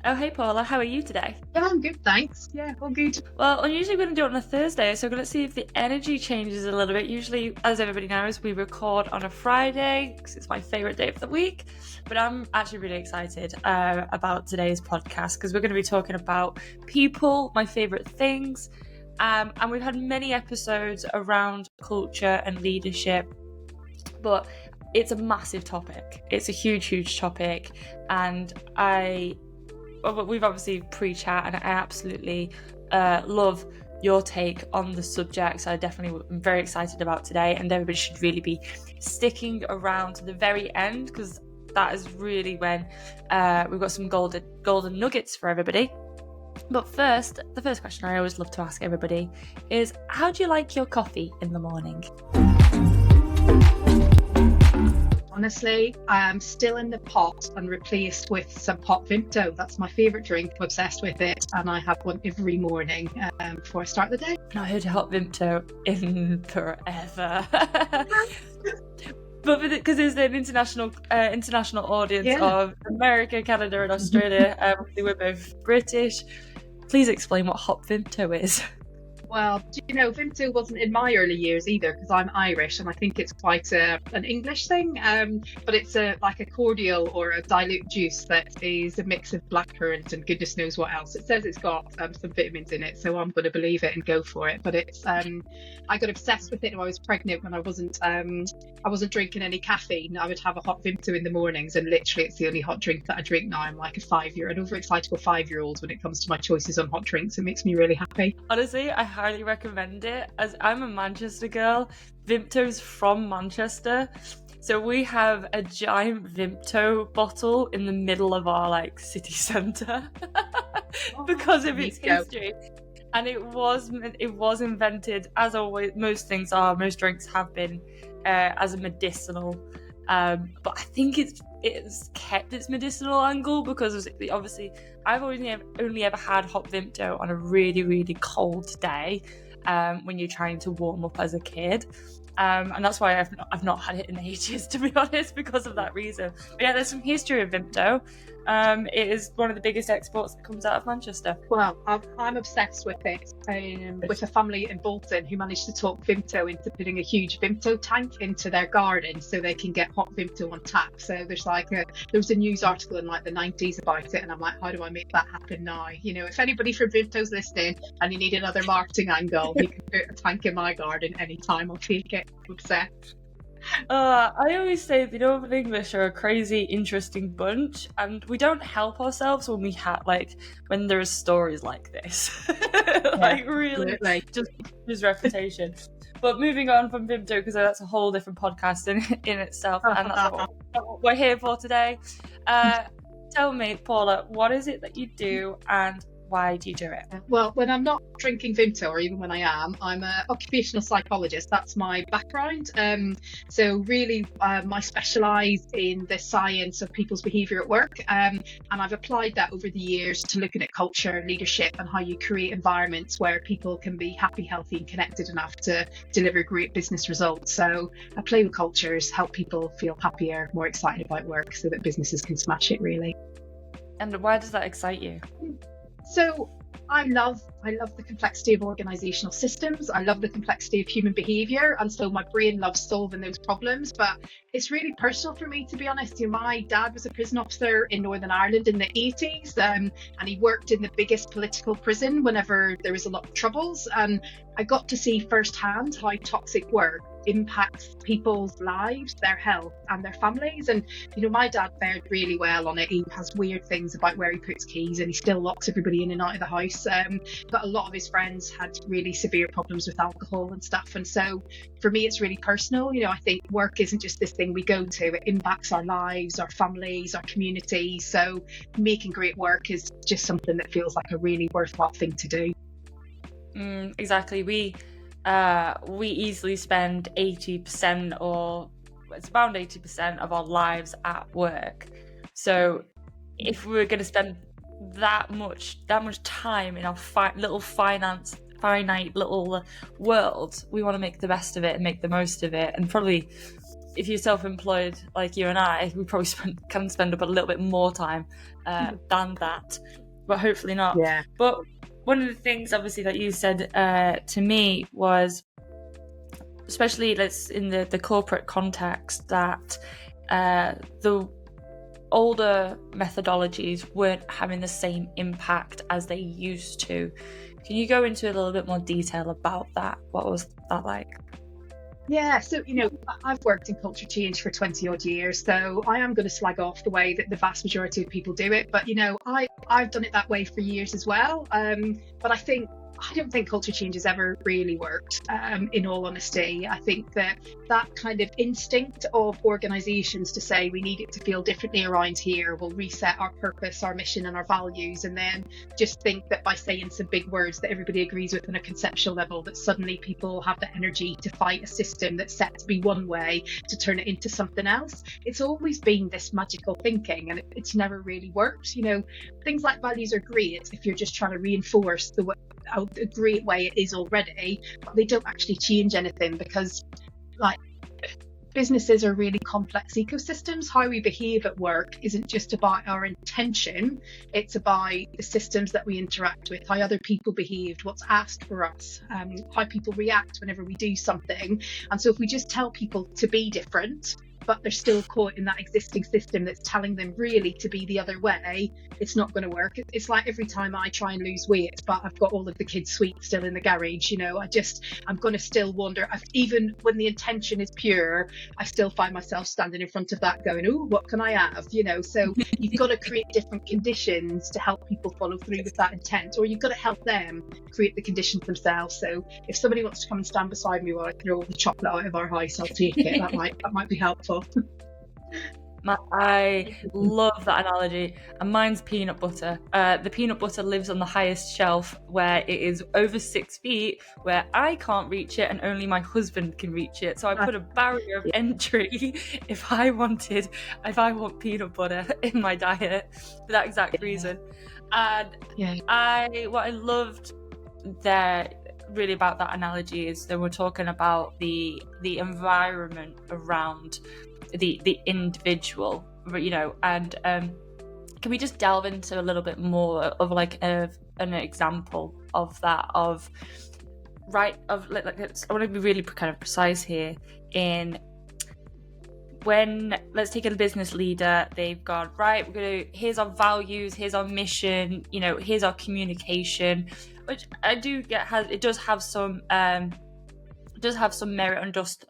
Oh, hey Paula, how are you today? Yeah, I'm good, thanks. Yeah, all good. Well, usually we're going to do it on a Thursday, so we're going to see if the energy changes a little bit. Usually, as everybody knows, we record on a Friday because it's my favourite day of the week. But I'm actually really excited about today's podcast because we're going to be talking about people, my favourite things. And we've had many episodes around culture and leadership, but it's a massive topic. It's a huge, huge topic. And we've obviously pre-chat and I absolutely love your take on the subject, so I definitely am very excited about today, and everybody should really be sticking around to the very end because that is really when we've got some golden nuggets for everybody. But first, the first question I always love to ask everybody is, how do you like your coffee in the morning? Honestly, I'm still in the pot and replaced with some hot Vimto. That's my favourite drink. I'm obsessed with it, and I have one every morning before I start the day. Not heard of hot Vimto in forever. But because there's an international audience of America, Canada, and Australia, we're both British. Please explain what hot Vimto is. Well, Vimto wasn't in my early years either because I'm Irish, and I think it's quite an English thing. But it's like a cordial or a dilute juice that is a mix of blackcurrant and goodness knows what else. It says it's got some vitamins in it, so I'm going to believe it and go for it. But it's I got obsessed with it when I was pregnant. When I wasn't drinking any caffeine, I would have a hot Vimto in the mornings, and literally it's the only hot drink that I drink now. I'm like an overexcitable 5-year-old when it comes to my choices on hot drinks. It makes me really happy. Honestly, I highly recommend it. As I'm a Manchester girl, Vimto's from Manchester, so we have a giant Vimto bottle in the middle of our city centre because of its history. And it was invented, as always, most drinks have been as a medicinal, but I think it's kept its medicinal angle because obviously I've only ever had hot Vimto on a really, really cold day when you're trying to warm up as a kid. And that's why I've not had it in ages, to be honest, because of that reason. But yeah, there's some history of Vimto. It is one of the biggest exports that comes out of Manchester. Well, I'm obsessed with it. With a family in Bolton who managed to talk Vimto into putting a huge Vimto tank into their garden so they can get hot Vimto on tap. So there was a news article in the 90s about it, and I'm like, how do I make that happen now? If anybody from Vimto's listening and you need another marketing angle, you can put a tank in my garden anytime. I'll take it. I'm obsessed. I always say the Northern English are a crazy, interesting bunch, and we don't help ourselves when when there are stories like this. Really, just reputation. But moving on from Vimto, because that's a whole different podcast in itself, and that's what we're here for today. Tell me, Paula, what is it that you do, and why do you do it? Well, when I'm not drinking Vimto, or even when I am, I'm an occupational psychologist. That's my background. So really, I specialise in the science of people's behaviour at work. And I've applied that over the years to looking at culture, leadership, and how you create environments where people can be happy, healthy, and connected enough to deliver great business results. So I play with cultures, help people feel happier, more excited about work so that businesses can smash it, really. And why does that excite you? So I love the complexity of organisational systems. I love the complexity of human behaviour, and so my brain loves solving those problems. But it's really personal for me, to be honest. My dad was a prison officer in Northern Ireland in the 80s, and he worked in the biggest political prison whenever there was a lot of troubles. And I got to see firsthand how toxic work impacts people's lives, their health and their families. And my dad fared really well on it. He has weird things about where he puts keys, and he still locks everybody in and out of the house, but a lot of his friends had really severe problems with alcohol and stuff. And so for me, it's really personal. I think work isn't just this thing we go to, it impacts our lives, our families, our communities. So making great work is just something that feels like a really worthwhile thing to do. Exactly. We easily spend 80%, or it's around 80% of our lives at work. So if we're going to spend that much time in our finite little world, we want to make the best of it and make the most of it, and probably if you're self-employed like you and I, we probably can spend up a little bit more time than that, but hopefully not. Yeah. But one of the things obviously that you said to me was, especially in the corporate context, that the older methodologies weren't having the same impact as they used to. Can you go into a little bit more detail about that? What was that like? Yeah, so, I've worked in culture change for 20 odd years, so I am going to slag off the way that the vast majority of people do it. But, I've done it that way for years as well. But I don't think culture change has ever really worked, in all honesty. I think that kind of instinct of organisations to say we need it to feel differently around here, we'll reset our purpose, our mission and our values, and then just think that by saying some big words that everybody agrees with on a conceptual level, that suddenly people have the energy to fight a system that's set to be one way to turn it into something else. It's always been this magical thinking, and it's never really worked. Things like values are great if you're just trying to reinforce a great way it is already, but they don't actually change anything, because businesses are really complex ecosystems. How we behave at work isn't just about our intention, it's about the systems that we interact with, how other people behaved, what's asked for us, how people react whenever we do something. And so if we just tell people to be different, but they're still caught in that existing system that's telling them really to be the other way, it's not going to work. It's like every time I try and lose weight, but I've got all of the kids' sweets still in the garage, I'm going to still wonder, even when the intention is pure, I still find myself standing in front of that going, oh, what can I have? So you've got to create different conditions to help people follow through with that intent, or you've got to help them create the conditions themselves. So if somebody wants to come and stand beside me while I throw all the chocolate out of our house, I'll take it. That might be helpful. I love that analogy, and mine's peanut butter. The peanut butter lives on the highest shelf, where it is over 6 feet, where I can't reach it and only my husband can reach it. So I put a barrier of entry if I want peanut butter in my diet for that exact reason. And what I loved there really about that analogy is that we're talking about the environment around the individual, and can we just delve into a little bit more of an example of that, I want to be really kind of precise here. Let's take a business leader, they've gone, right, here's our values, here's our mission, here's our communication, which I do get it does have some merit on just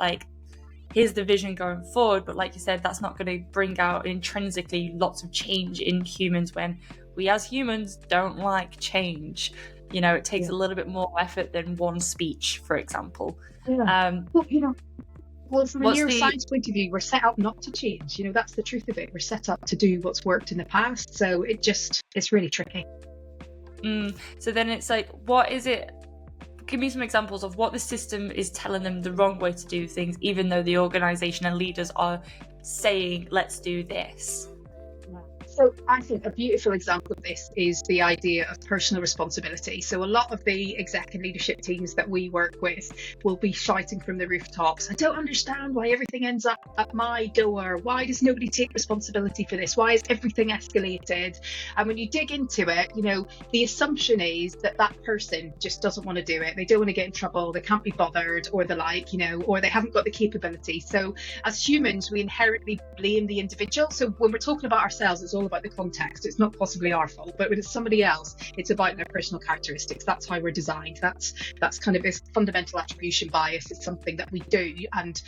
here's the vision going forward. But like you said, that's not going to bring out intrinsically lots of change in humans when we as humans don't like change. It takes a little bit more effort than one speech, for example. Well, from a neuroscience point of view, we're set up not to change. That's the truth of it. We're set up to do what's worked in the past. So it's really tricky. So then it's what is it? Give me some examples of what the system is telling them the wrong way to do things, even though the organisation and leaders are saying, let's do this. So I think a beautiful example of this is the idea of personal responsibility. So a lot of the exec and leadership teams that we work with will be shouting from the rooftops, I don't understand why everything ends up at my door. Why does nobody take responsibility for this? Why is everything escalated? And when you dig into it, the assumption is that person just doesn't want to do it. They don't want to get in trouble. They can't be bothered, or the or they haven't got the capability. So as humans, we inherently blame the individual. So when we're talking about ourselves, it's all about the context. It's not possibly our fault, but when it's somebody else, it's about their personal characteristics. That's how we're designed. That's kind of this fundamental attribution bias. It's something that we do and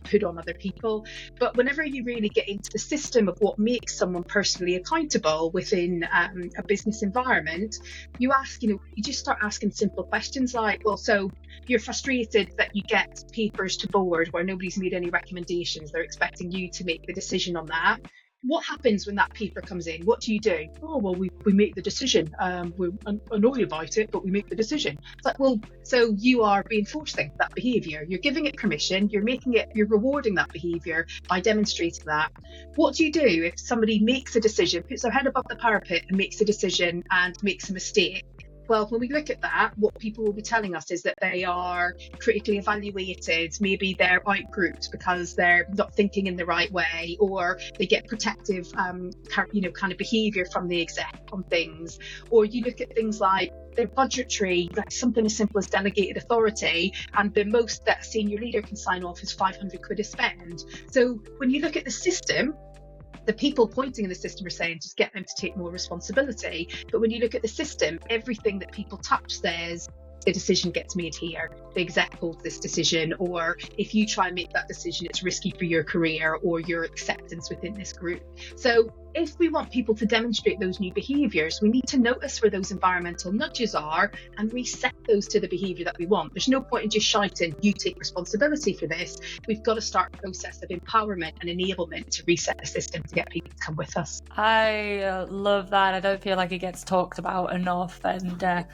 put on other people. But whenever you really get into the system of what makes someone personally accountable within a business environment, you just start asking simple questions like, well, so you're frustrated that you get papers to board where nobody's made any recommendations. They're expecting you to make the decision on that. What happens when that paper comes in? What do you do? Oh, well, we make the decision. We're annoyed about it, but we make the decision. It's like, well, so you are reinforcing that behaviour. You're giving it permission. You're rewarding that behaviour by demonstrating that. What do you do if somebody makes a decision, puts their head above the parapet and makes a decision and makes a mistake? Well, when we look at that, what people will be telling us is that they are critically evaluated. Maybe they're outgrouped because they're not thinking in the right way, or they get protective, kind of behaviour from the exec on things. Or you look at things like their budgetary, like something as simple as delegated authority, and the most that a senior leader can sign off is 500 quid a spend. So when you look at the system, the people pointing in the system are saying just get them to take more responsibility. But when you look at the system, everything that people touch says the decision gets made here. The exec holds this decision, or if you try and make that decision, it's risky for your career or your acceptance within this group. So if we want people to demonstrate those new behaviours, we need to notice where those environmental nudges are and reset those to the behaviour that we want. There's no point in just shouting, you take responsibility for this. We've got to start a process of empowerment and enablement to reset the system to get people to come with us. I love that. I don't feel like it gets talked about enough, and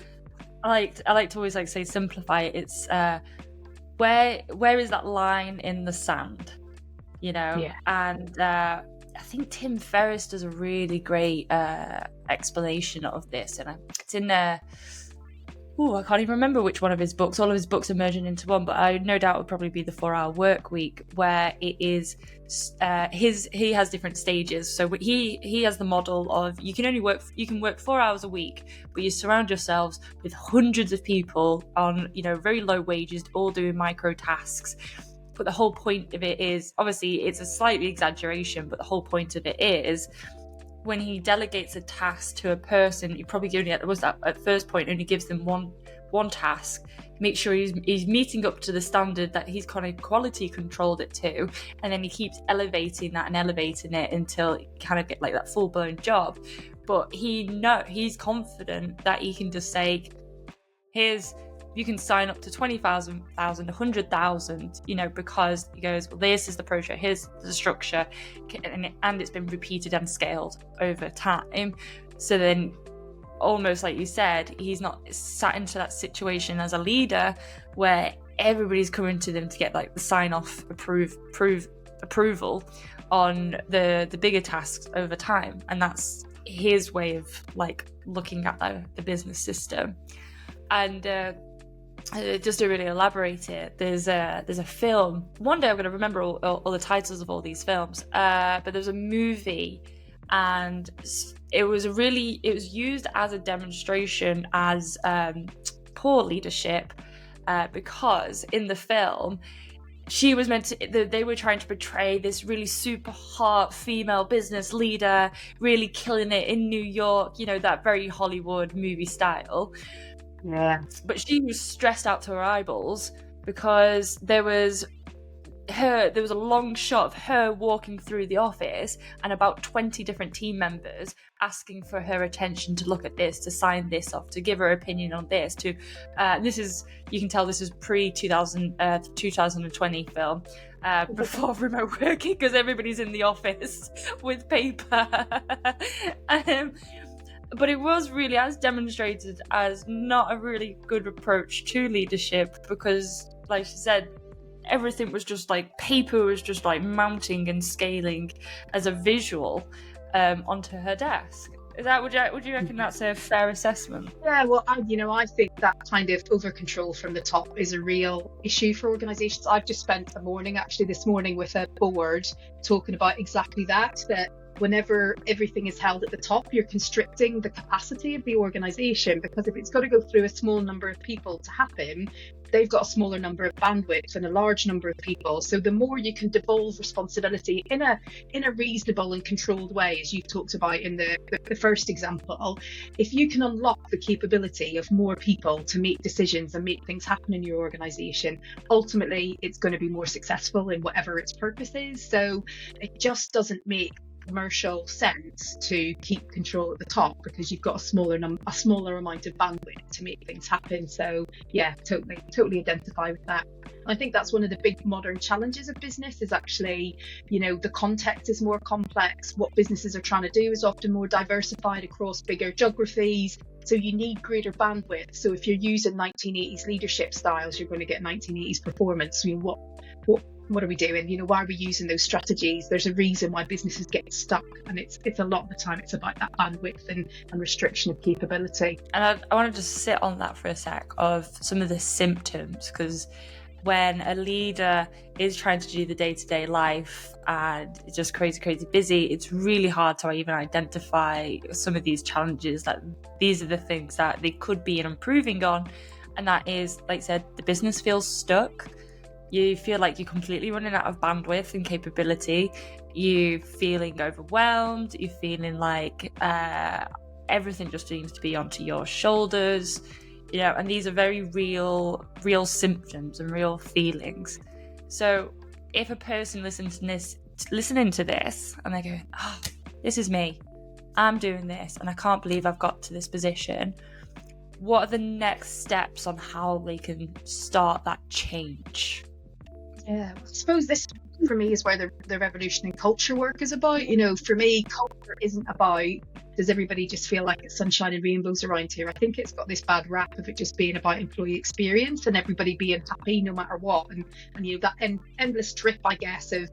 I like to always say simplify it. It's where is that line in the sand, Yeah. And I think Tim Ferriss does a really great explanation of this, and it's in I can't even remember which one of his books. All of his books are merging into one, but I no doubt would probably be the 4-Hour Work Week, where it is he has different stages. So he has the model of you can work 4 hours a week, but you surround yourselves with hundreds of people on very low wages, all doing micro tasks. But the whole point of it is, obviously it's a slightly exaggeration, but the whole point of it is, when he delegates a task to a person, he probably only at first point only gives them one task. Make sure he's meeting up to the standard that he's kind of quality controlled it to, and then he keeps elevating it until it kind of get like that full blown job. But he's confident that he can just say, you can sign up to 20,000, 100,000, because he goes, well, this is the project, here's the structure, and it's been repeated and scaled over time. So then, almost like you said, he's not sat into that situation as a leader where everybody's coming to them to get like the sign-off approval on the bigger tasks over time. And that's his way of looking at the business system. And just to really elaborate it, there's a film. One day I'm going to remember all the titles of all these films. But there's a movie, and it was used as a demonstration as poor leadership, because in the film she was they were trying to portray this really super hot female business leader, really killing it in New York, that very Hollywood movie style. Yeah. But she was stressed out to her eyeballs because there was a long shot of her walking through the office and about 20 different team members asking for her attention, to look at this, to sign this off, to give her opinion on this, you can tell this is pre-2020 film, before remote working, because everybody's in the office with paper. But it was really as demonstrated as not a really good approach to leadership, because, like she said, everything was just paper was just mounting and scaling as a visual onto her desk. Would you reckon that's a fair assessment? Yeah, well, I think that kind of over control from the top is a real issue for organisations. I've just spent this morning with a board talking about exactly that whenever everything is held at the top, you're constricting the capacity of the organisation, because if it's got to go through a small number of people to happen, they've got a smaller number of bandwidth and a large number of people. So the more you can devolve responsibility in a reasonable and controlled way, as you've talked about in the first example, if you can unlock the capability of more people to make decisions and make things happen in your organisation, ultimately it's going to be more successful in whatever its purpose is. So it just doesn't make commercial sense to keep control at the top, because you've got a smaller amount of bandwidth to make things happen. So yeah, totally identify with that. I think that's one of the big modern challenges of business, is actually, the context is more complex. What businesses are trying to do is often more diversified across bigger geographies. So you need greater bandwidth. So if you're using 1980s leadership styles, you're going to get 1980s performance. I mean, what are we doing? Why are we using those strategies? There's a reason why businesses get stuck, and it's a lot of the time it's about that bandwidth and restriction of capability. And I want to just sit on that for a sec of some of the symptoms, because when a leader is trying to do the day-to-day life and it's just crazy busy, it's really hard to even identify some of these challenges. That these are the things that they could be improving on, and that is, like I said, the business feels stuck. You feel like you're completely running out of bandwidth and capability. You're feeling overwhelmed. You're feeling like everything just seems to be onto your shoulders. And these are very real symptoms and real feelings. So if a person listening to this and they go, oh, this is me, I'm doing this and I can't believe I've got to this position, what are the next steps on how they can start that change? Yeah, I suppose this for me is where the revolution in culture work is about. For me, culture isn't about, does everybody just feel like it's sunshine and rainbows around here? I think it's got this bad rap of it just being about employee experience and everybody being happy no matter what. And that endless trip, I guess, of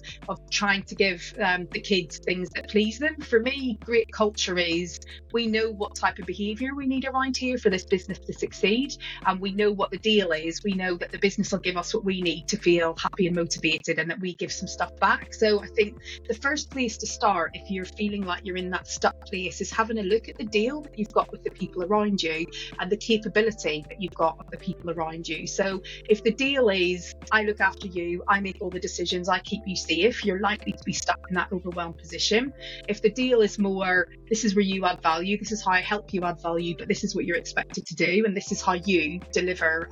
trying to give the kids things that please them. For me, great culture is, we know what type of behaviour we need around here for this business to succeed. And we know what the deal is. We know that the business will give us what we need to feel happy and motivated, and that we give some stuff back. So I think the first place to start, if you're feeling like you're in that stuck place, is having a look at the deal that you've got with the people around you and the capability that you've got with the people around you. So if the deal is, I look after you, I make all the decisions, I keep you safe, you're likely to be stuck in that overwhelmed position. If the deal is more, this is where you add value, this is how I help you add value, but this is what you're expected to do, and this is how you deliver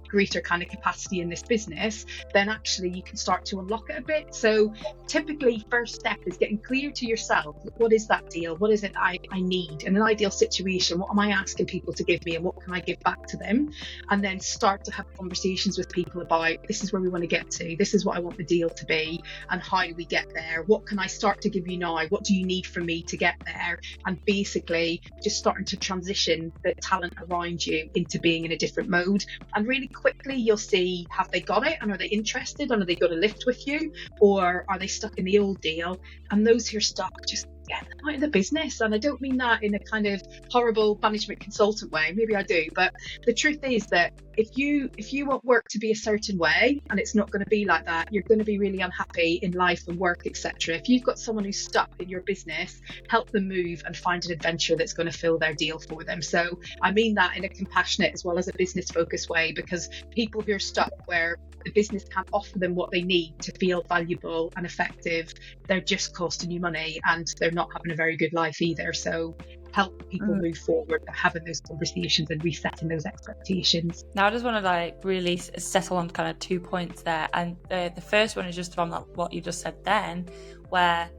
greater kind of capacity in this business, then actually you can start to unlock it a bit. So typically, first step is getting clear to yourself, what is that deal? What is it I need? In an ideal situation, what am I asking people to give me, and what can I give back to them? And then start to have conversations with people about, this is where we want to get to, this is what I want the deal to be, and how do we get there? What can I start to give you now? What do you need from me to get there? And basically just starting to transition the talent around you into being in a different mode. And really quickly you'll see, have they got it, and are they interested, and are they going to lift with you, or are they stuck in the old deal? And those who are stuck, just get them out of the business. And I don't mean that in a kind of horrible management consultant way, maybe I do, but the truth is that if you want work to be a certain way and it's not going to be like that, you're going to be really unhappy in life and work, etc. If you've got someone who's stuck in your business, help them move and find an adventure that's going to fill their deal for them. So I mean that in a compassionate as well as a business focused way, because people who are stuck where the business can't offer them what they need to feel valuable and effective, they're just costing you money and they're not having a very good life either. So help people move forward by having those conversations and resetting those expectations. Now I just want to really settle on kind of 2 points there, and the first one is just from what you just said then, where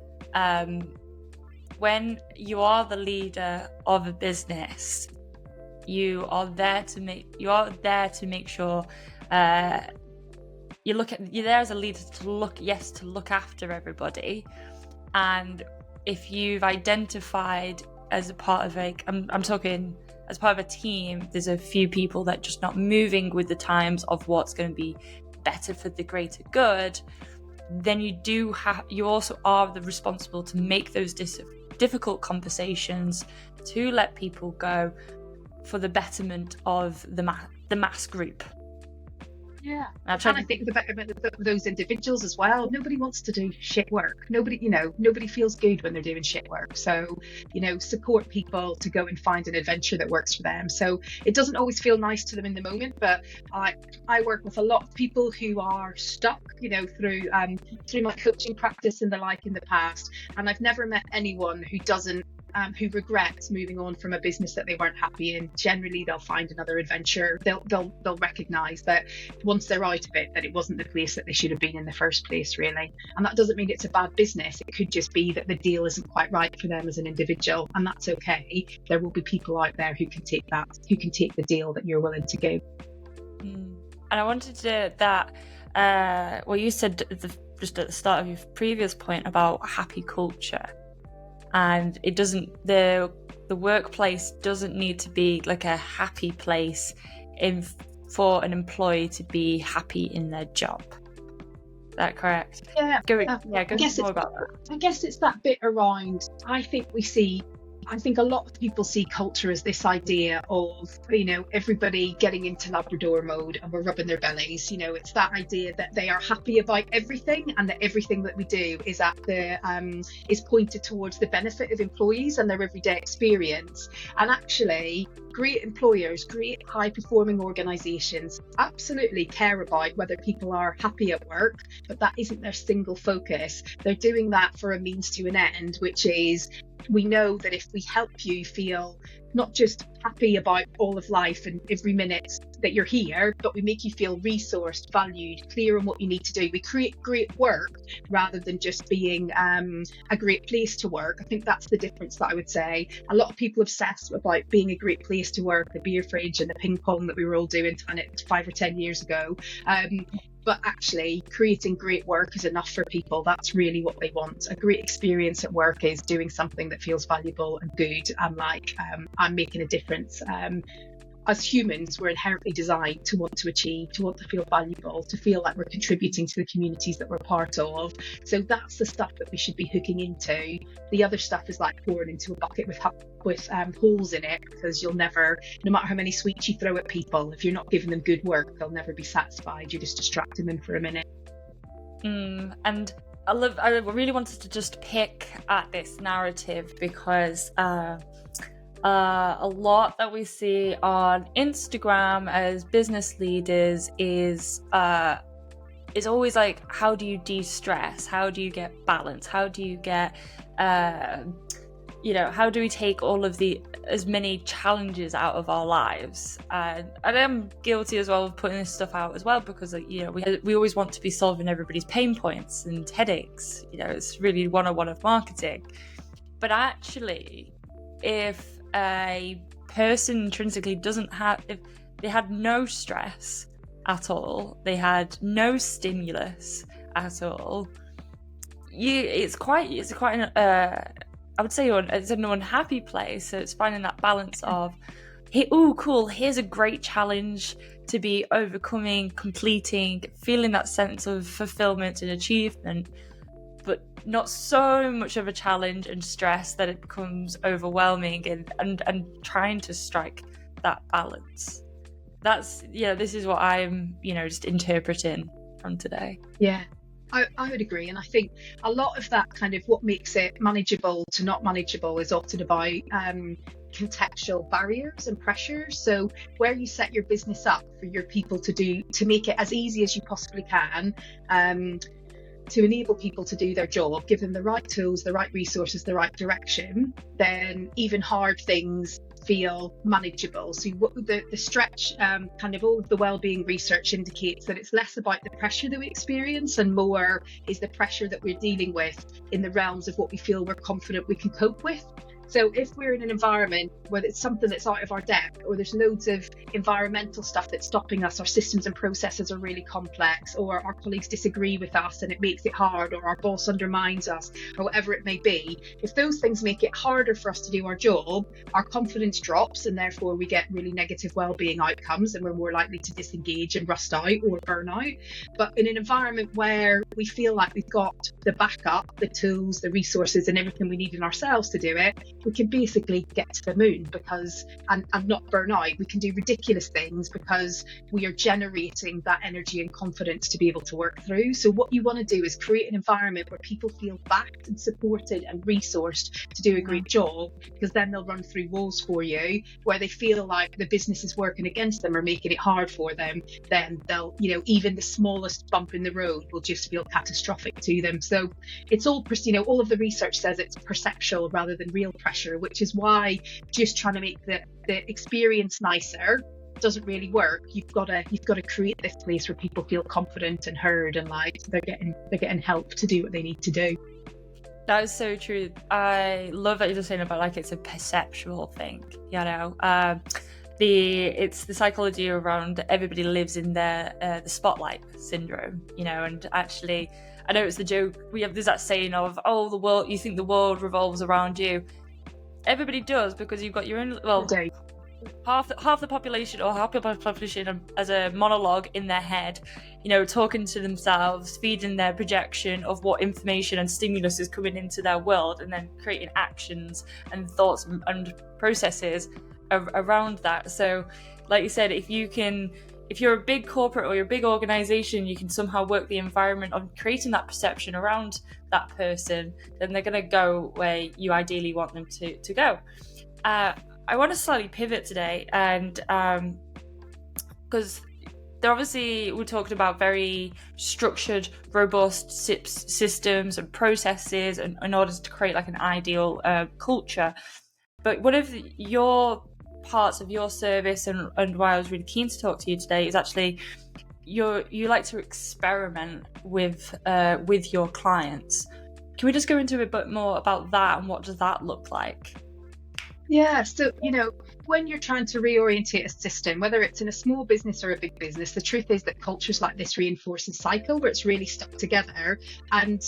when you are the leader of a business, you are there to make sure you're there as a leader to look after everybody. And if you've identified as a part of I'm talking as part of a team, there's a few people that just not moving with the times of what's going to be better for the greater good, then you also are the responsible to make those difficult conversations, to let people go for the betterment of the mass group. Yeah, and I think the betterment of those individuals as well. Nobody wants to do shit work. Nobody feels good when they're doing shit work. So, support people to go and find an adventure that works for them. So it doesn't always feel nice to them in the moment, but I work with a lot of people who are stuck, through my coaching practice and the like in the past, and I've never met anyone who doesn't who regrets moving on from a business that they weren't happy in. Generally, they'll find another adventure. They'll recognise that once they're out of it, that it wasn't the place that they should have been in the first place, really. And that doesn't mean it's a bad business. It could just be that the deal isn't quite right for them as an individual, and that's okay. There will be people out there who can take the deal that you're willing to give. And I wanted to you said just at the start of your previous point about happy culture. And it doesn't, the workplace doesn't need to be like a happy place for an employee to be happy in their job. that correct? Yeah, Go I guess more it's about that. I guess it's that bit around. I think a lot of people see culture as this idea of, everybody getting into Labrador mode and we're rubbing their bellies. It's that idea that they are happy about everything and that everything that we do is is pointed towards the benefit of employees and their everyday experience. And actually, great employers, great high performing organisations absolutely care about whether people are happy at work, but that isn't their single focus. They're doing that for a means to an end, which is, we know that if we help you feel not just happy about all of life and every minute that you're here, but we make you feel resourced, valued, clear on what you need to do. We create great work rather than just being a great place to work. I think that's the difference that I would say. A lot of people obsess about being a great place to work, the beer fridge and the ping pong that we were all doing 5 or 10 years ago. But actually, creating great work is enough for people. That's really what they want. A great experience at work is doing something that feels valuable and good, and like I'm making a difference. As humans, we're inherently designed to want to achieve, to want to feel valuable, to feel like we're contributing to the communities that we're part of. So that's the stuff that we should be hooking into. The other stuff is like pouring into a bucket with holes in it, because you'll never, no matter how many sweets you throw at people, if you're not giving them good work, they'll never be satisfied. You're just distracting them for a minute. And I really wanted to just pick at this narrative because a lot that we see on Instagram as business leaders is always like, how do you de-stress? How do you get balance? How do you get, how do we take all of as many challenges out of our lives? And I'm guilty as well of putting this stuff out as well, because we always want to be solving everybody's pain points and headaches. It's really 101 of marketing. But actually, if a person intrinsically if they had no stress at all, they had no stimulus at all, it's quite an I would say it's an unhappy place. So it's finding that balance of, hey, oh cool, here's a great challenge to be overcoming, completing, feeling that sense of fulfillment and achievement, but not so much of a challenge and stress that it becomes overwhelming, and trying to strike that balance. That's, this is what I'm, just interpreting from today. Yeah, I would agree. And I think a lot of that kind of what makes it manageable to not manageable is often about contextual barriers and pressures. So where you set your business up for your people to make it as easy as you possibly can, to enable people to do their job, give them the right tools, the right resources, the right direction, then even hard things feel manageable. So the stretch, kind of all of the wellbeing research indicates that it's less about the pressure that we experience and more is the pressure that we're dealing with in the realms of what we feel we're confident we can cope with. So if we're in an environment where it's something that's out of our depth, or there's loads of environmental stuff that's stopping us, our systems and processes are really complex, or our colleagues disagree with us and it makes it hard, or our boss undermines us, or whatever it may be, if those things make it harder for us to do our job, our confidence drops and therefore we get really negative well-being outcomes and we're more likely to disengage and rust out or burn out. But in an environment where we feel like we've got the backup, the tools, the resources and everything we need in ourselves to do it, we can basically get to the moon and not burn out. We can do ridiculous things because we are generating that energy and confidence to be able to work through. So what you want to do is create an environment where people feel backed and supported and resourced to do a great job, because then they'll run through walls for you. Where they feel like the business is working against them or making it hard for them, then they'll, even the smallest bump in the road will just feel catastrophic to them. So it's all, all of the research says it's perceptual rather than real pressure, which is why just trying to make the experience nicer doesn't really work. You've got to create this place where people feel confident and heard and like they're getting help to do what they need to do. That is so true. I love that you're saying about like it's a perceptual thing. It's the psychology around everybody lives in the spotlight syndrome, and actually I know it's the joke there's that saying of, oh, you think the world revolves around you. Everybody does, because you've got your own, half the population, or half the population as a monologue in their head, talking to themselves, feeding their projection of what information and stimulus is coming into their world, and then creating actions and thoughts and processes around that. So like you said, if you're a big corporate or you're a big organization, you can somehow work the environment on creating that perception around that person, then they're going to go where you ideally want them to go. I want to slightly pivot today, and because we talked about very structured, robust systems and processes in order to create like an ideal culture. But one of your parts of your service, and why I was really keen to talk to you today, is actually you like to experiment with your clients. Can we just go into a bit more about that, and what does that look like? Yeah, so, when you're trying to reorientate a system, whether it's in a small business or a big business, the truth is that cultures like this reinforce a cycle where it's really stuck together. And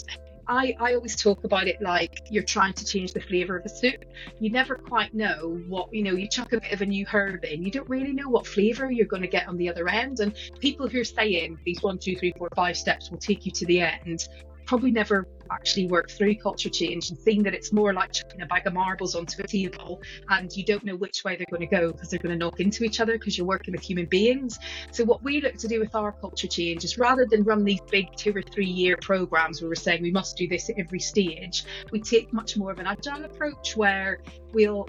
I always talk about it like you're trying to change the flavour of a soup. You never quite know what, you chuck a bit of a new herb in, you don't really know what flavour you're going to get on the other end. And people who are saying these 1, 2, 3, 4, 5 steps will take you to the end probably never actually work through culture change, and seeing that it's more like chucking a bag of marbles onto a table and you don't know which way they're going to go because they're going to knock into each other because you're working with human beings. So what we look to do with our culture change is, rather than run these big 2 or 3 year programs where we're saying we must do this at every stage, we take much more of an agile approach where we'll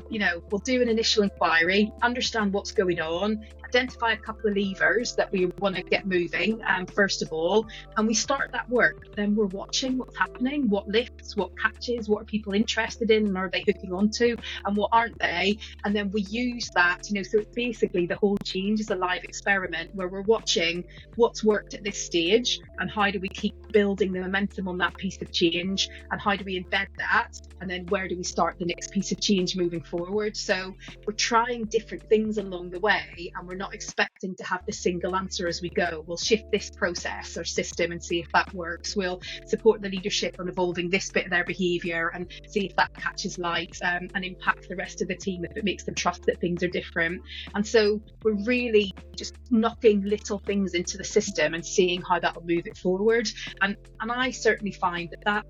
do an initial inquiry, understand what's going on, identify a couple of levers that we want to get moving, first of all, and we start that work. Then we're watching what's happening, what lifts, what catches, what are people interested in, and are they hooking onto, and what aren't they? And then we use that, so it's basically the whole change is a live experiment where we're watching what's worked at this stage and how do we keep building the momentum on that piece of change, and how do we embed that, and then where do we start the next piece of change moving forward. So we're trying different things along the way, and we're not expecting to have the single answer as we go. We'll shift this process or system and see if that works. We'll support the leadership on evolving this bit of their behaviour and see if that catches light, and impact the rest of the team if it makes them trust that things are different. And so we're really just knocking little things into the system and seeing how that will move it forward. And I certainly find that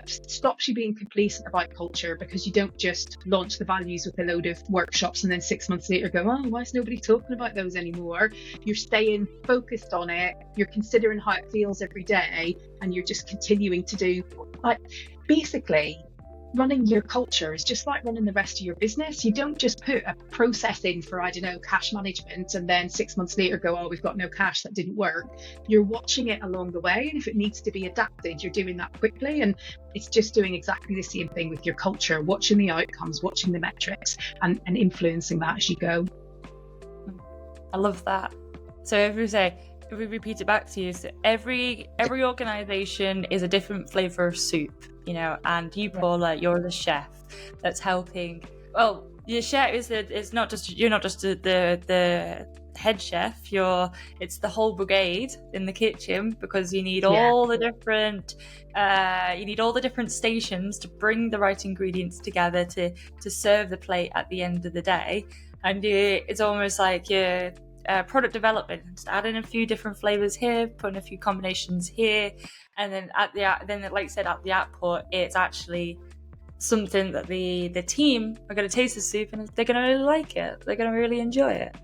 stops you being complacent about culture, because you don't just launch the values with a load of workshops and then 6 months later go, oh, why is nobody talking about those anymore? You're staying focused on it, you're considering how it feels every day, and you're just continuing to do, like, basically running your culture is just like running the rest of your business. You don't just put a process in for, cash management, and then 6 months later go, oh, we've got no cash, that didn't work. You're watching it along the way, and if it needs to be adapted, you're doing that quickly. And it's just doing exactly the same thing with your culture, watching the outcomes, watching the metrics, and influencing that as you go. I love that. So if we repeat it back to you, so every organization is a different flavor of soup, and you, Paula, you're the chef that's helping. Well, your chef you're not just the head chef, it's the whole brigade in the kitchen, because you need all the different stations to bring the right ingredients together to serve the plate at the end of the day. And it's almost like you're product development, just adding a few different flavors here, putting a few combinations here, and then like you said, at the output, it's actually something that the team are going to taste the soup and they're going to really like it. They're going to really enjoy it.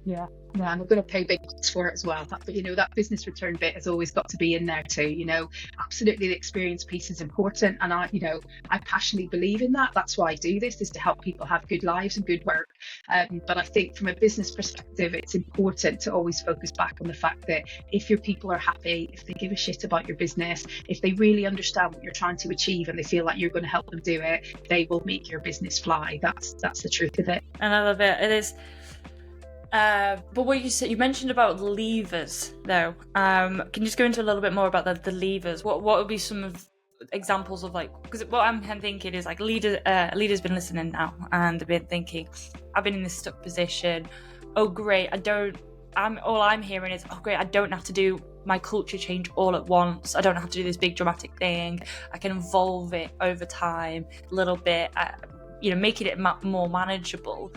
Yeah, and we're going to pay big bucks for it as well. That business return bit has always got to be in there too. Absolutely, the experience piece is important, and I passionately believe in that. That's why I do this, is to help people have good lives and good work. But I think from a business perspective, it's important to always focus back on the fact that if your people are happy, if they give a shit about your business, if they really understand what you're trying to achieve and they feel like you're going to help them do it, they will make your business fly. That's the truth of it. And I love it. It is. But what you mentioned about levers, though. Can you just go into a little bit more about the levers? What would be some of examples of, like, because what I'm thinking is like leaders been listening now and they've been thinking, I've been in this stuck position. Oh great, all I'm hearing is, oh great, I don't have to do my culture change all at once. I don't have to do this big dramatic thing. I can evolve it over time a little bit, making it more manageable.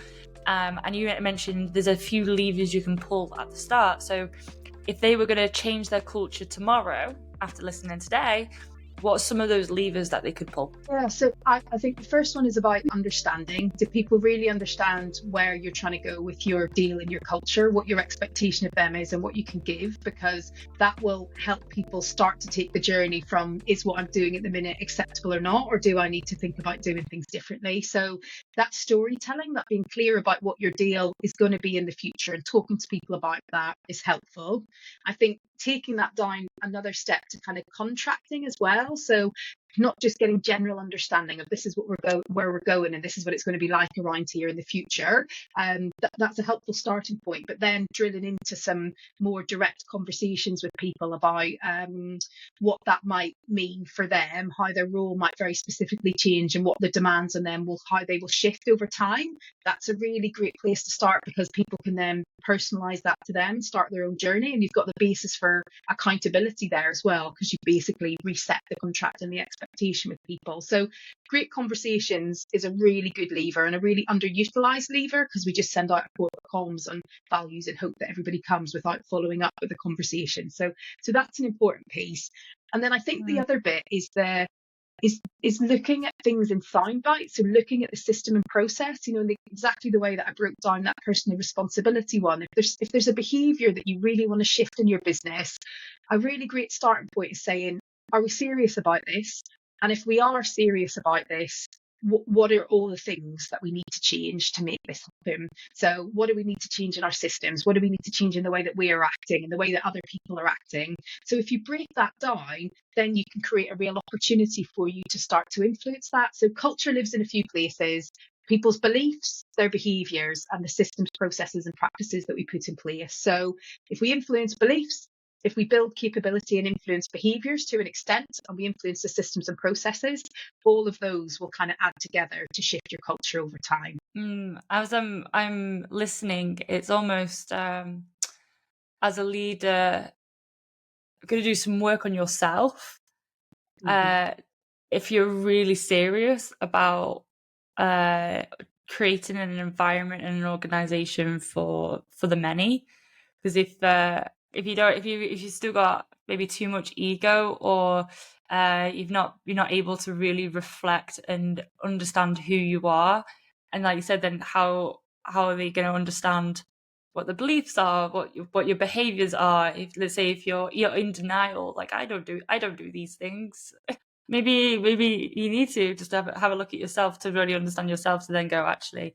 And you mentioned there's a few levers you can pull at the start. So if they were going to change their culture tomorrow after listening today, what are some of those levers that they could pull? Yeah, so I think the first one is about understanding. Do people really understand where you're trying to go with your deal and your culture, what your expectation of them is and what you can give? Because that will help people start to take the journey from, is what I'm doing at the minute acceptable or not, or do I need to think about doing things differently? So that storytelling, that being clear about what your deal is going to be in the future and talking to people about that is helpful. I think taking that down another step to kind of contracting as well. So not just getting general understanding of this is what where we're going and this is what it's going to be like around here in the future. That's a helpful starting point, but then drilling into some more direct conversations with people about what that might mean for them, how their role might very specifically change and what the demands on them how they will shift over time. That's a really great place to start, because people can then personalize that to them and start their own journey, and you've got the basis for accountability there as well, because you basically reset the contract and the expectation with people. So great conversations is a really good lever and a really underutilized lever, because we just send out a corporate comms on values and hope that everybody comes without following up with the conversation. So that's an important piece. And then I think the other bit is looking at things in sound bites. So looking at the system and process, exactly the way that I broke down that personal responsibility one. If there's a behavior that you really want to shift in your business, a really great starting point is saying, are we serious about this? And if we are serious about this, what are all the things that we need to change to make this happen? So what do we need to change in our systems? What do we need to change in the way that we are acting and the way that other people are acting? So if you break that down, then you can create a real opportunity for you to start to influence that. So culture lives in a few places: people's beliefs, their behaviours, and the systems, processes and practices that we put in place. So if we influence beliefs, if we build capability and influence behaviours to an extent, and we influence the systems and processes, all of those will kind of add together to shift your culture over time. As I'm listening, it's almost as a leader, going to do some work on yourself. If you're really serious about creating an environment and an organization for the many, because if you still got maybe too much ego, or you're not able to really reflect and understand who you are, and like you said, then how are they going to understand what the beliefs are, what your behaviors are? If, let's say, if you're in denial, like I don't do these things. Maybe you need to just have a look at yourself to really understand yourself, to then go, actually,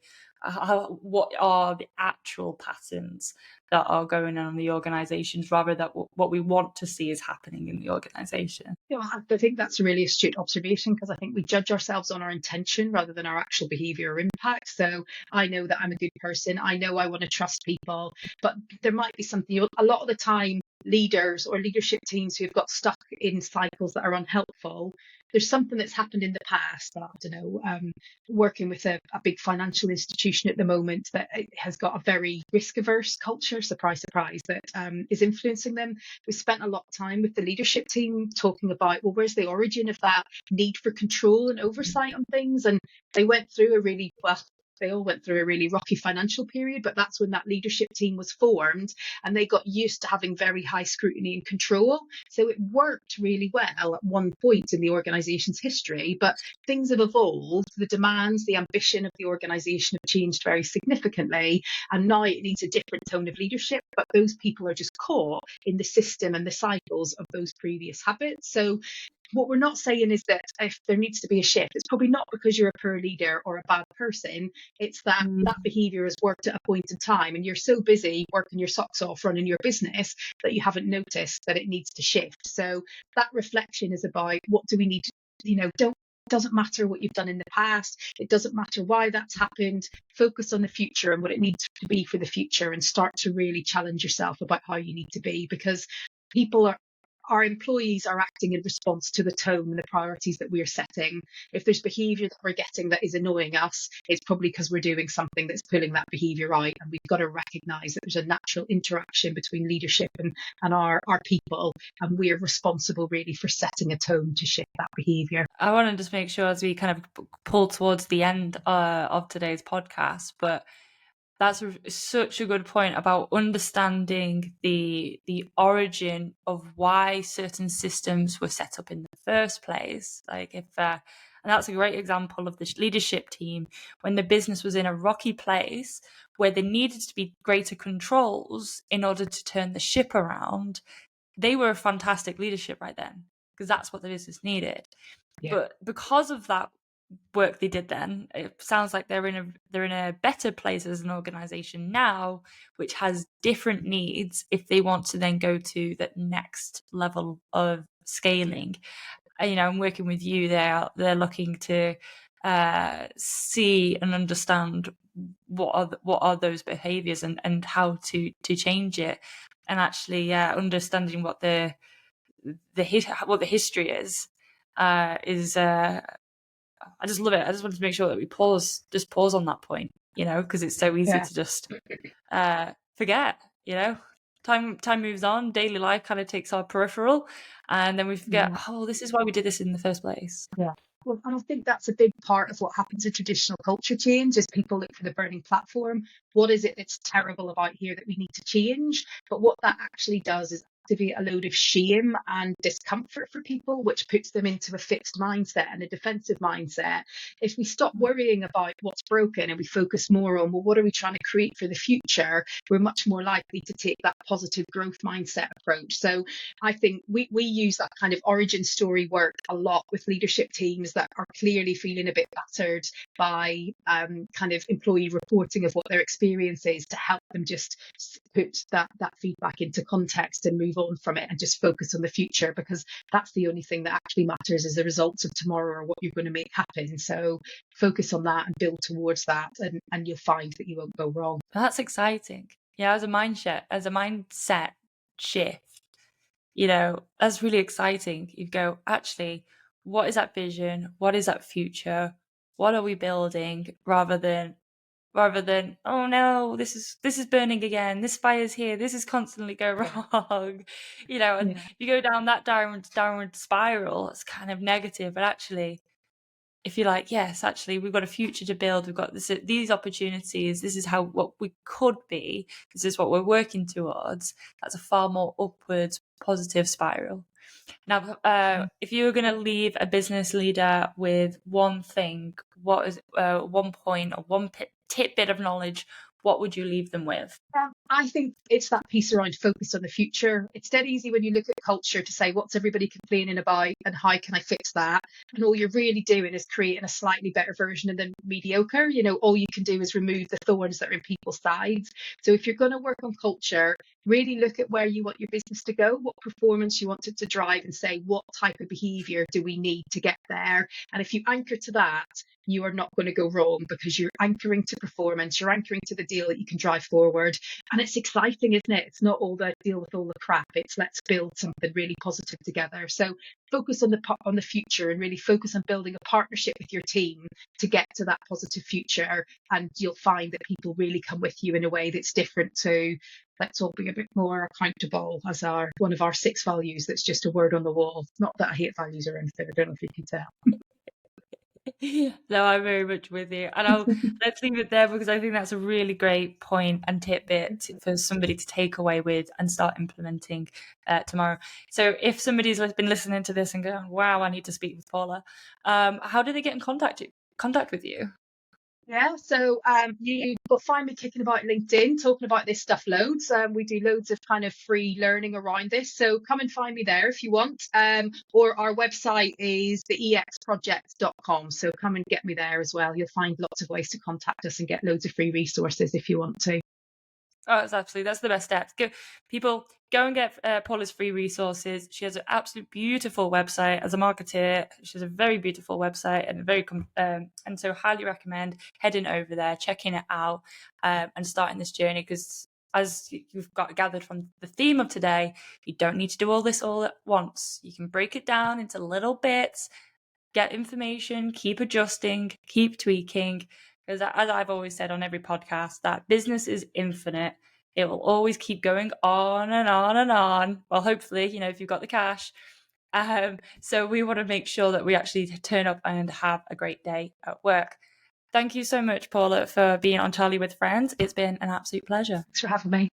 what are the actual patterns that are going on in the organizations, rather than what we want to see is happening in the organization. Yeah, I think that's a really astute observation, because I think we judge ourselves on our intention rather than our actual behaviour or impact. So I know that I'm a good person. I know I want to trust people, but there might be something. A lot of the time, leaders or leadership teams who've got stuck in cycles that are unhelpful, there's something that's happened in the past. I don't know, working with a big financial institution at the moment that has got a very risk-averse culture, surprise, surprise, that is influencing them. We spent a lot of time with the leadership team talking about, well, where's the origin of that need for control and oversight on things? And they went through they all went through a really rocky financial period, but that's when that leadership team was formed, and they got used to having very high scrutiny and control. So it worked really well at one point in the organization's history, but things have evolved. The demands, the ambition of the organization have changed very significantly, and now it needs a different tone of leadership, but those people are just caught in the system and the cycles of those previous habits. So what we're not saying is that if there needs to be a shift, it's probably not because you're a poor leader or a bad person. It's that that behaviour has worked at a point in time, and you're so busy working your socks off running your business that you haven't noticed that it needs to shift. So that reflection is about, what do we need to, doesn't matter what you've done in the past. It doesn't matter why that's happened. Focus on the future and what it needs to be for the future, and start to really challenge yourself about how you need to be, because our employees are acting in response to the tone and the priorities that we're setting. If there's behaviour that we're getting that is annoying us, it's probably because we're doing something that's pulling that behaviour out, and we've got to recognise that there's a natural interaction between leadership and our people, and we're responsible really for setting a tone to shift that behaviour. I want to just make sure, as we kind of pull towards the end of today's podcast, but That's such a good point about understanding the origin of why certain systems were set up in the first place. Like if and that's a great example of the leadership team when the business was in a rocky place where there needed to be greater controls in order to turn the ship around. They were a fantastic leadership right then because that's what the business needed. Yeah. But because of that work they did then, it sounds like they're in a better place as an organization now, which has different needs if they want to then go to the next level of scaling. I'm working with you. They're looking to see and understand what are those behaviors and how to change it, and actually understanding what the history is. I just love it. I just wanted to make sure that we pause on that point, because it's so easy to just forget, Time moves on, daily life kind of takes our peripheral, and then we forget, this is why we did this in the first place. Yeah. Well, and I think that's a big part of what happens in traditional culture change is people look for the burning platform. What is it that's terrible about here that we need to change? But what that actually does is activate a load of shame and discomfort for people, which puts them into a fixed mindset and a defensive mindset. If we stop worrying about what's broken and we focus more on, well, what are we trying to create for the future, we're much more likely to take that positive growth mindset approach. So I think we use that kind of origin story work a lot with leadership teams that are clearly feeling a bit battered by kind of employee reporting of what their experience is, to help them just put that feedback into context and move on from it and just focus on the future, because that's the only thing that actually matters is the results of tomorrow or what you're going to make happen. So focus on that and build towards that, and you'll find that you won't go wrong. That's exciting. Yeah, as a mindset shift, that's really exciting. You go, actually, what is that vision? What is that future? What are we building? Rather than, oh no, this is burning again. This fire's here. This is constantly go wrong. And you go down that downward spiral. It's kind of negative, but actually, if you're like, yes, actually, we've got a future to build. We've got these opportunities. This is what we could be. This is what we're working towards. That's a far more upwards positive spiral. Now, if you were going to leave a business leader with one thing, what is one point or one tidbit of knowledge? What would you leave them with? I think it's that piece around focus on the future. It's dead easy when you look at culture to say, what's everybody complaining about and how can I fix that? And all you're really doing is creating a slightly better version of the mediocre. All you can do is remove the thorns that are in people's sides. So if you're going to work on culture, really look at where you want your business to go, what performance you want it to drive, and say, what type of behavior do we need to get there? And if you anchor to that, you are not going to go wrong, because you're anchoring to performance, you're anchoring to the deal that you can drive forward. And it's exciting, isn't it? It's not all the deal with all the crap. It's let's build something really positive together. So focus on the future and really focus on building a partnership with your team to get to that positive future. And you'll find that people really come with you in a way that's different to, let's all be a bit more accountable as one of our 6 values. That's just a word on the wall. Not that I hate values or anything. I don't know if you can tell. No, I'm very much with you. And let's leave it there, because I think that's a really great point and tidbit for somebody to take away with and start implementing tomorrow. So if somebody's been listening to this and going, wow, I need to speak with Paula, how do they get in contact with you? Yeah, so you will find me kicking about LinkedIn, talking about this stuff loads. We do loads of kind of free learning around this. So come and find me there if you want. Or our website is theexproject.com. So come and get me there as well. You'll find lots of ways to contact us and get loads of free resources if you want to. Oh, that's the best step. Go and get Paula's free resources. She has an absolute beautiful website. As a marketer, she has a very beautiful website and so highly recommend heading over there, checking it out, and starting this journey. Because as you've gathered from the theme of today, you don't need to do all this all at once. You can break it down into little bits, get information, keep adjusting, keep tweaking. Because as I've always said on every podcast, that business is infinite. It will always keep going on and on and on. Well, hopefully, if you've got the cash. So we want to make sure that we actually turn up and have a great day at work. Thank you so much, Paula, for being on Charlie with Friends. It's been an absolute pleasure. Thanks for having me.